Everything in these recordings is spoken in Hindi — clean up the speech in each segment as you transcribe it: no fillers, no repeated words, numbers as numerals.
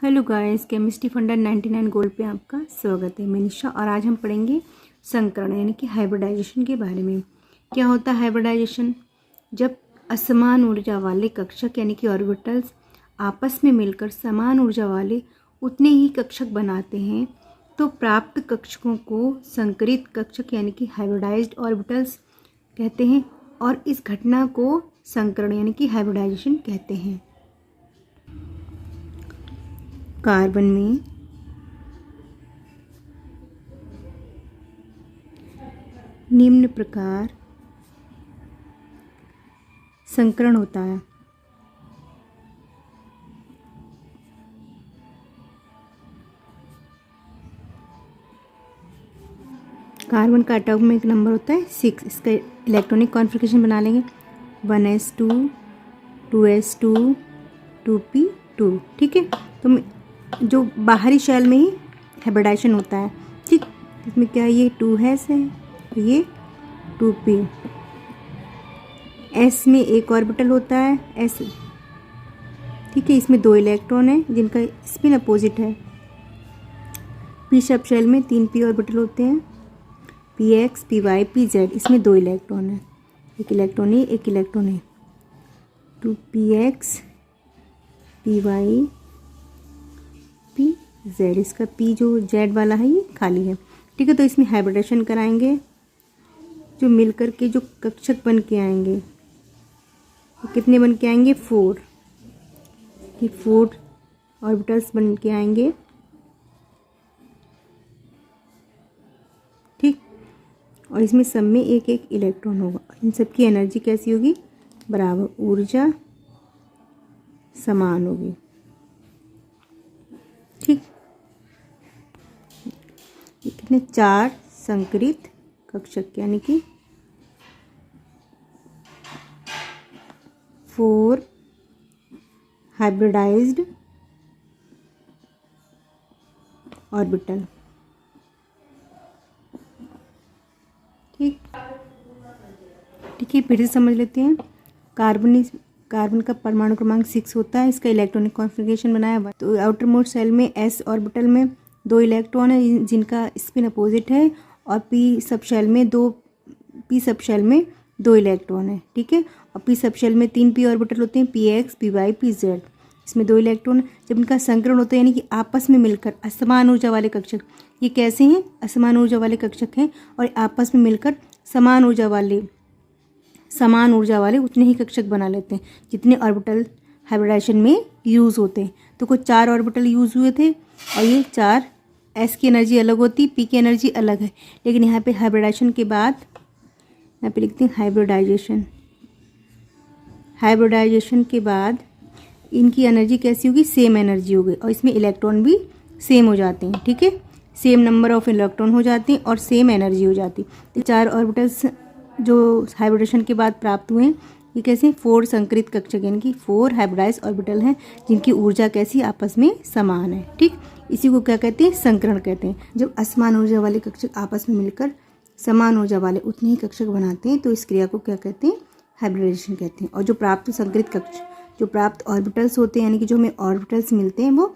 हेलो गाइस, केमिस्ट्री फंडा 99 गोल्ड पे आपका स्वागत है। मैं निशा और आज हम पढ़ेंगे संकरण यानी कि हाइब्रिडाइजेशन के बारे में। क्या होता है हाइब्रिडाइजेशन? जब असमान ऊर्जा वाले कक्षक यानी कि ऑर्बिटल्स आपस में मिलकर समान ऊर्जा वाले उतने ही कक्षक बनाते हैं तो प्राप्त कक्षकों को संकरित कक्षक यानी कि हाइब्रिडाइज्ड ऑर्बिटल्स कहते हैं और इस घटना को संकरण यानी कि हाइब्रिडाइजेशन कहते हैं। कार्बन में निम्न प्रकार संकरण होता है। कार्बन का एटॉमिक नंबर होता है 6। इसका इलेक्ट्रॉनिक कॉन्फ़िगरेशन बना लेंगे 1s2 2s2 2p2। ठीक है, तो जो बाहरी शेल में ही हाइब्रिडाइजेशन होता है। ठीक, इसमें क्या है, ये 2s है और ये 2p। s में एक ऑर्बिटल होता है s। ठीक है, इसमें 2 इलेक्ट्रॉन है जिनका स्पिन अपोजिट है। p सब शेल में 3 p ऑर्बिटल होते हैं, px py pz। इसमें 2 इलेक्ट्रॉन है, एक इलेक्ट्रॉन है एक इलेक्ट्रॉन है। 2px py pz। इसका p जो z वाला है ये खाली है। ठीक है, तो इसमें हाइब्रिडेशन कराएंगे। जो मिलकर के जो कक्षक बन के आएंगे तो कितने बन के आएंगे 4 कि 4 ऑर्बिटल्स बन के आएंगे। ठीक, और इसमें सब में एक एक इलेक्ट्रॉन होगा। इन सब की एनर्जी कैसी होगी? बराबर, ऊर्जा समान होगी। ठीक, ये कितने 4 संकरित कक्षक यानी कि 4 हाइब्रिडाइज्ड ऑर्बिटल। ठीक ठीक है, फिर से समझ लेते हैं। कार्बन का परमाणु क्रमांक 6 होता है। इसका इलेक्ट्रॉनिक कॉन्फ़िगरेशन बनाया हुआ, तो आउटर मोस्ट शेल में s ऑर्बिटल में 2 इलेक्ट्रॉन है जिनका स्पिन अपोजिट है और p सब शेल में 2 इलेक्ट्रॉन है। ठीक है, और p सब शेल में 3 p ऑर्बिटल होते हैं, px py pz। इसमें 2 इलेक्ट्रॉन। जब इनका संकरण होता है यानी कि आपस में मिलकर असमान ऊर्जा वाले कक्षक, ये कैसे हैं? असमान ऊर्जा वाले कक्षक हैं और आपस में मिलकर समान ऊर्जा वाले उतने ही कक्षक बना लेते हैं जितने ऑर्बिटल हाइब्रिडाइजेशन में यूज़ होते हैं। तो कुछ 4 ऑर्बिटल यूज़ हुए थे और ये 4 s की एनर्जी अलग होती, p की एनर्जी अलग है। लेकिन यहाँ पे हाइब्रिडाइजेशन के बाद यहाँ पे लिखते हैं हाइब्रिडाइजेशन के बाद इनकी एनर्जी कैसी होगी? सेम एनर्जी होगी और इसमें इलेक्ट्रॉन भी सेम हो जाते हैं। ठीक है, सेम नंबर ऑफ इलेक्ट्रॉन हो जाते हैं और सेम एनर्जी हो जाती है। तो 4 ऑर्बिटल्स जो हाइब्रिडेशन के बाद प्राप्त हुए हैं ये कैसे? 4 संकरित कक्षक यानी कि 4 हाइब्रिडाइज्ड ऑर्बिटल हैं जिनकी ऊर्जा कैसी? आपस में समान है। ठीक, इसी को क्या कहते हैं? संकरण कहते हैं। जब असमान ऊर्जा वाले कक्षक आपस में मिलकर समान ऊर्जा वाले उतने ही कक्षक बनाते हैं तो इस क्रिया को क्या कहते हैं? हाइब्रिडाइजेशन कहते हैं। और जो प्राप्त संकरित कक्षक, जो प्राप्त ऑर्बिटल्स होते हैं यानी कि जो हमें ऑर्बिटल्स मिलते हैं वो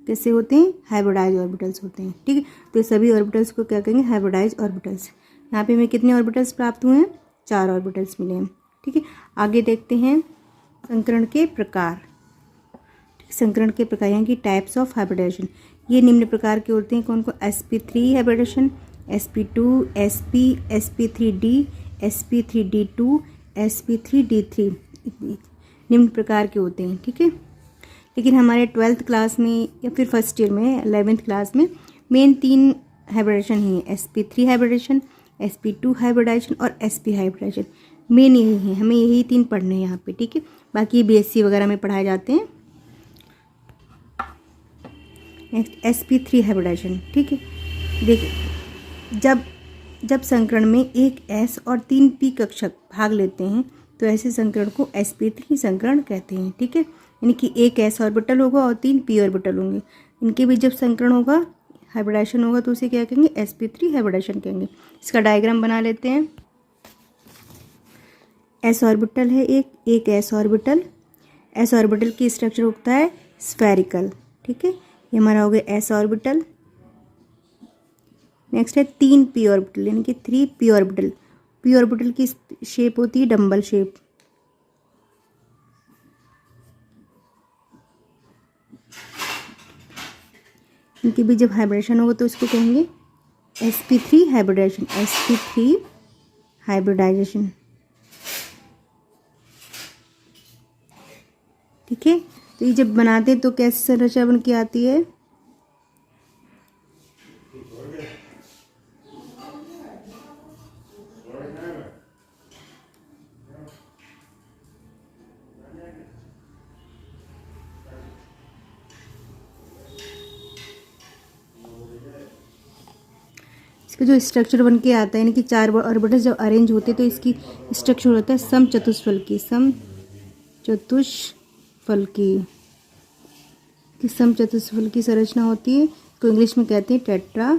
कैसे होते हैं? हाइब्रिडाइज्ड ऑर्बिटल्स होते हैं। ठीक है, तो सभी ऑर्बिटल्स को क्या कहेंगे? Hybridized orbitals. यहाँ पे हमें कितने ऑर्बिटल्स प्राप्त हुए हैं? 4 ऑर्बिटल्स मिले हैं। ठीक है, आगे देखते हैं संकरण के प्रकार। संकरण के प्रकार यानी कि टाइप्स ऑफ हाइब्रिडाइजेशन। ये निम्न प्रकार के होते हैं। कौन कौन? sp3 hybridisation, sp2 sp sp3d sp3d2 sp3d3 निम्न प्रकार के होते हैं। ठीक है, लेकिन हमारे 12th क्लास में या फिर फर्स्ट ईयर में 11th क्लास में मेन 3 हाइब्रिडेशन ही है, sp3 हाइब्रिडेशन, sp2 हाइब्रिडाइजेशन और sp हाइब्रिडाइजेशन। मेन यही है, हमें यही 3 पढ़ने हैं यहाँ पे। ठीक है, बाकी BSc वगैरह में पढ़ाए जाते हैं। Next sp3 hybridization. ठीक है, देखिए जब संकरण में एक s और 3 p कक्षक भाग लेते हैं तो ऐसे संकरण को sp3 संकरण कहते हैं। ठीक है, यानी कि एक s ऑर्बिटल होगा और 3 p ऑर्बिटल होंगे। इनके बीच जब संकरण होगा, हाइब्रिडाइजेशन होगा तो उसे क्या कहेंगे? sp3 हाइब्रिडाइजेशन कहेंगे। इसका डायग्राम बना लेते हैं। s ऑर्बिटल है एक s ऑर्बिटल की स्ट्रक्चर होता है स्फेरिकल। ठीक है, ये हमारा हो गया s ऑर्बिटल। नेक्स्ट है 3 p ऑर्बिटल यानी कि 3 p ऑर्बिटल। p ऑर्बिटल की शेप होती है डंबल शेप। इनके भी जब हाइब्रिडेशन होगा तो इसको कहेंगे sp3 हाइब्रिडाइजेशन, sp3 हाइब्रिडाइजेशन। ठीक है, तो ये जब बनाते हैं तो कैसी संरचना बन के आती है, इसका जो स्ट्रक्चर बन के आता है यानी कि 4 ऑर्बिटल जब अरेंज होते हैं तो इसकी स्ट्रक्चर होता है समचतुष्फलकी। समचतुष्फलकी संरचना होती है, तो इंग्लिश में कहते हैं टेट्राहेड्रल।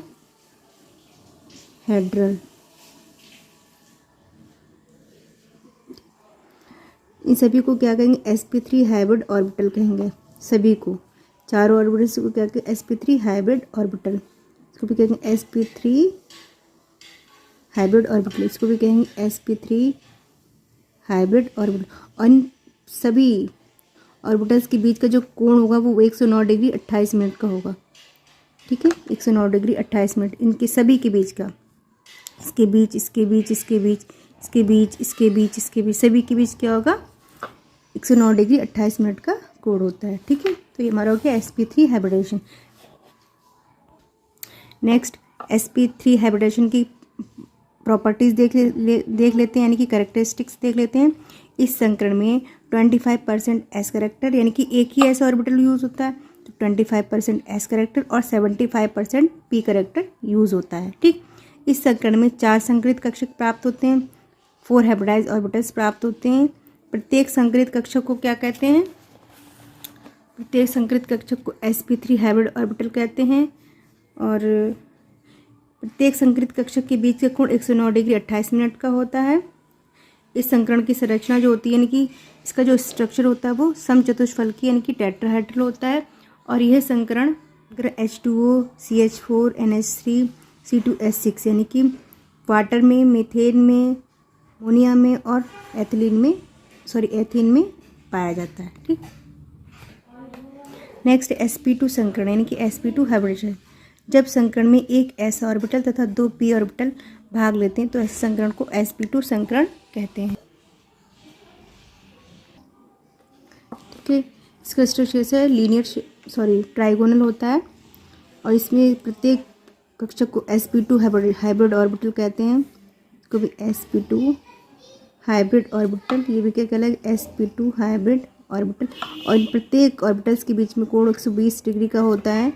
इन सभी को क्या कहेंगे, sp3 हाइब्रिड ऑर्बिटल कहेंगे। सभी को, चारों ऑर्बिटल्स को क्या कहेंगे, sp3 हाइब्रिड ऑर्बिटल। इसको भी कहेंगे sp3 हाइब्रिड ऑर्बिटल, इसको भी कहेंगे sp3 हाइब्रिड ऑर्बिटल। और इन सभी ऑर्बिटल्स के बीच का जो कोण होगा वो 109 डिग्री 28 मिनट का होगा। ठीक है, 109 डिग्री 28 मिनट इनके सभी के बीच का, इसके बीच, इसके बीच, इसके बीच, इसके बीच, इसके बीच, इसके बीच, सभी के बीच क्या होगा, 109 डिग्री 28 मिनट का कोण होता है। ठीक है, तो ये हमारा हो गया sp3 hybridization. Next sp3 hybridization की प्रॉपर्टीज़ देख लेते हैं, यानी कि कैरेक्टरिस्टिक्स देख लेते हैं। इस संकरण में 25% s करेक्टर यानी कि एक ही s ऑर्बिटल यूज़ होता है, तो 25% s करेक्टर और 75% p करेक्टर यूज़ होता है। ठीक, इस संकरण में 4 संकरित कक्षक प्राप्त होते हैं, 4 हाइब्रिडाइज्ड ऑर्बिटल्स प्राप्त होते हैं। प्रत्येक संकरित कक्षक को क्या कहते हैं, प्रत्येक संकरित कक्षक को sp3 हाइब्रिड ऑर्बिटल कहते हैं। और प्रत्येक संकरित कक्षक के बीच का कोण 109 डिग्री 28 मिनट का होता है। इस संकरण की संरचना जो होती है यानी कि इसका जो स्ट्रक्चर होता है वो समचतुष्फलकी यानी कि टेट्राहेड्रल होता है। और यह संकरण अगर H2O, CH4, NH3, C2H6 यानी कि वाटर में, मीथेन में, अमोनिया में और एथिलीन में पाया जाता है। ठीक, नेक्स्ट sp2 संकरण यानी कि sp2 हाइब्रिडेशन। जब संकरण में एक s ऑर्बिटल तथा 2 p ऑर्बिटल भाग लेते हैं तो इस संकरण को sp2 संकरण कहते हैं। ठीक है, इसका स्ट्रक्चर से ट्राइगोनल होता है और इसमें प्रत्येक कक्षक को sp2 हाइब्रिड ऑर्बिटल कहते हैं, इसको भी sp2 हाइब्रिड ऑर्बिटल, ये भी क्या कहलाएगा, sp2 हाइब्रिड ऑर्बिटल। और इन प्रत्येक ऑर्बिटल्स के बीच में कोण 120 डिग्री का होता है,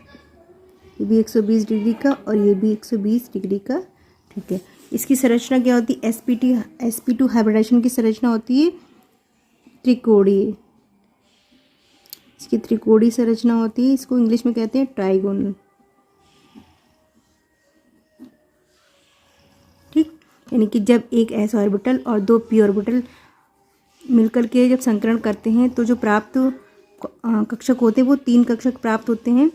ये भी 120 डिग्री का और ये भी 120 डिग्री का। ठीक है, इसकी संरचना क्या होती है, sp2 हाइब्रिडेशन की संरचना होती है त्रिकोणीय, इसकी त्रिकोणीय संरचना होती है, इसको इंग्लिश में कहते हैं ट्राइगोनल। ठीक, यानी कि जब एक s ऑर्बिटल और 2 p ऑर्बिटल मिलकर के जब संकरण करते हैं तो जो प्राप्त कक्षक होते हैं वो 3 कक्षक प्राप्त होते हैं,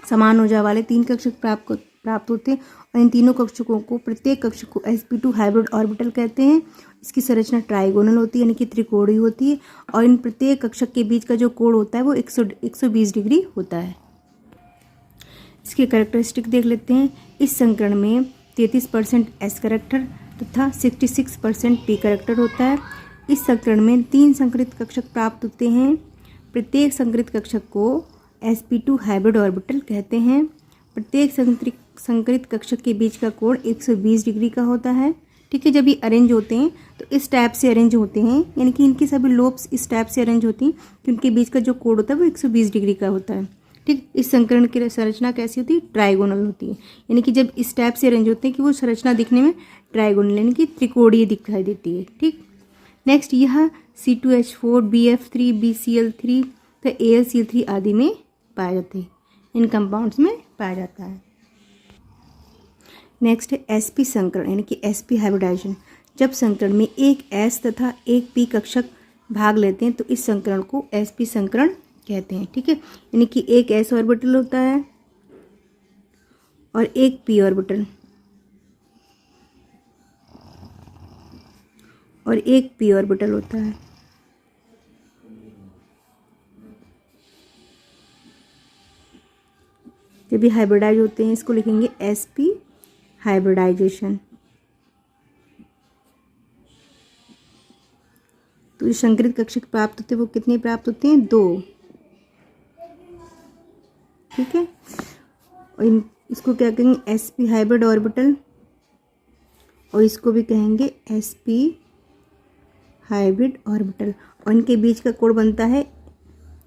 समान ऊर्जा वाले 3 कक्षक प्राप्त होते हैं। और इन तीनों कक्षकों को, प्रत्येक कक्षक को sp2 हाइब्रिड ऑर्बिटल कहते हैं। इसकी संरचना ट्राइगोनल होती है यानी कि त्रिकोणीय होती है और इन प्रत्येक कक्षक के बीच का जो कोण होता है वो 120 डिग्री होता है। इसके कैरेक्टरिस्टिक देख लेते हैं। इस संकरण में 33% s करेक्टर तथा 66% p करेक्टर होता है। इस संकरण में 3 संकरित कक्षक प्राप्त होते हैं, प्रत्येक संकरित कक्षक को sp2 हाइब्रिड ऑर्बिटल कहते हैं। प्रत्येक संकरित कक्षक के बीच का कोण 120 डिग्री का होता है। ठीक है, जब ये अरेंज होते हैं तो इस टाइप से अरेंज होते हैं, यानी कि इनकी सभी लोब्स इस टाइप से अरेंज होती हैं कि उनके बीच का जो कोण होता है वो 120 डिग्री का होता है। ठीक, इस संकरण की संरचना कैसी होती है, ट्राइगोनल होती है, यानी कि जब इस टाइप से अरेंज होते हैं कि वो संरचना दिखने में ट्राइगोनल यानी कि त्रिकोणीय दिखाई देती है। ठीक, नेक्स्ट यह C2H4, BF3, BCl3 तो AlCl3 आदि में पाए जाते हैं, इन कंपाउंड्स में पाया जाता है। नेक्स्ट है sp संकरण यानी कि sp हाइब्रिडाइजेशन। जब संकरण में एक s तथा एक p कक्षक भाग लेते हैं तो इस संकरण को sp संकरण कहते हैं, ठीक है। यानी कि एक s ऑर्बिटल होता है और एक p ऑर्बिटल और एक p ऑर्बिटल होता है। जब ये हाइब्रिडाइज होते हैं इसको लिखेंगे sp हाइब्रिडाइजेशन। तो जो संकरित कक्षक प्राप्त होते हैं वो कितने प्राप्त होते हैं? 2, ठीक है। और इसको क्या कहेंगे? sp हाइब्रिड ऑर्बिटल, और इसको भी कहेंगे sp हाइब्रिड ऑर्बिटल। और इनके बीच का कोण बनता है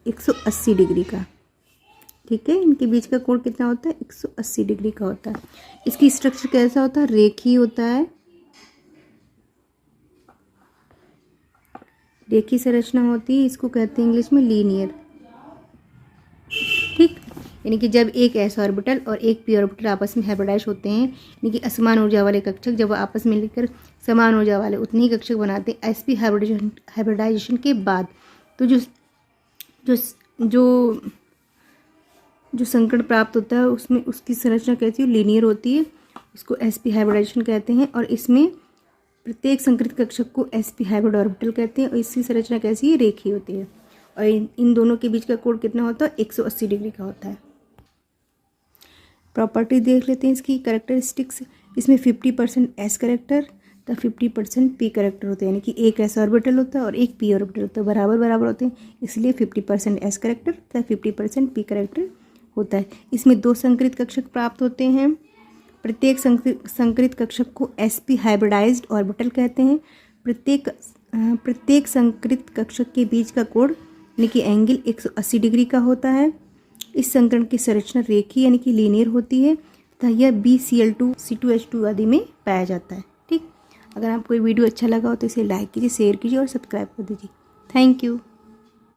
180 डिग्री का, ठीक है। इनके बीच का कोण कितना होता है? 180 डिग्री का होता है। इसकी स्ट्रक्चर कैसा होता है? रेखीय होता है, रेखीय संरचना होती है। इसको कहते हैं इंग्लिश में लीनियर, ठीक। यानी कि जब एक s ऑर्बिटल और एक p ऑर्बिटल आपस में हाइब्रिडाइज होते हैं, यानी कि असमान ऊर्जा वाले कक्षक जब वो आपस में मिलकर समान ऊर्जा वाले उतने ही कक्षक बनाते हैं sp हाइब्रिडाइजेशन के बाद, तो जो जो जो जो संकरण प्राप्त होता है उसमें उसकी संरचना कैसी लीनियर होती है, उसको sp हाइब्रिडाइजेशन कहते हैं। और इसमें प्रत्येक संकरित कक्षक को sp हाइब्रिड ऑर्बिटल कहते हैं और इसकी संरचना कैसी है? रेखीय होती है। और इन दोनों के बीच का कोण कितना होता है? 180 डिग्री का होता है। प्रॉपर्टी देख लेते हैं इसकी, कैरेक्टरिस्टिक्स। इसमें 50% s कैरेक्टर तथा 50% p कैरेक्टर होते हैं, यानी कि एक s ऑर्बिटल होता है और एक p ऑर्बिटल होता है, बराबर बराबर होते हैं, इसलिए 50% s कैरेक्टर तथा 50% p कैरेक्टर होता है। इसमें 2 संकरित कक्षक प्राप्त होते हैं। प्रत्येक संकरित कक्षक को sp हाइब्रिडाइज्ड ऑर्बिटल कहते हैं। प्रत्येक संकरित कक्षक के बीच का कोण यानी कि एंगल 180 डिग्री का होता है। इस संकरण की संरचना रेखीय यानी कि लीनियर होती है तथा यह BCl2 C2H2 आदि में पाया जाता है, ठीक। अगर आपको ये वीडियो अच्छा लगा हो तो इसे लाइक कीजिए, शेयर कीजिए और सब्सक्राइब कर दीजिए। Thank you.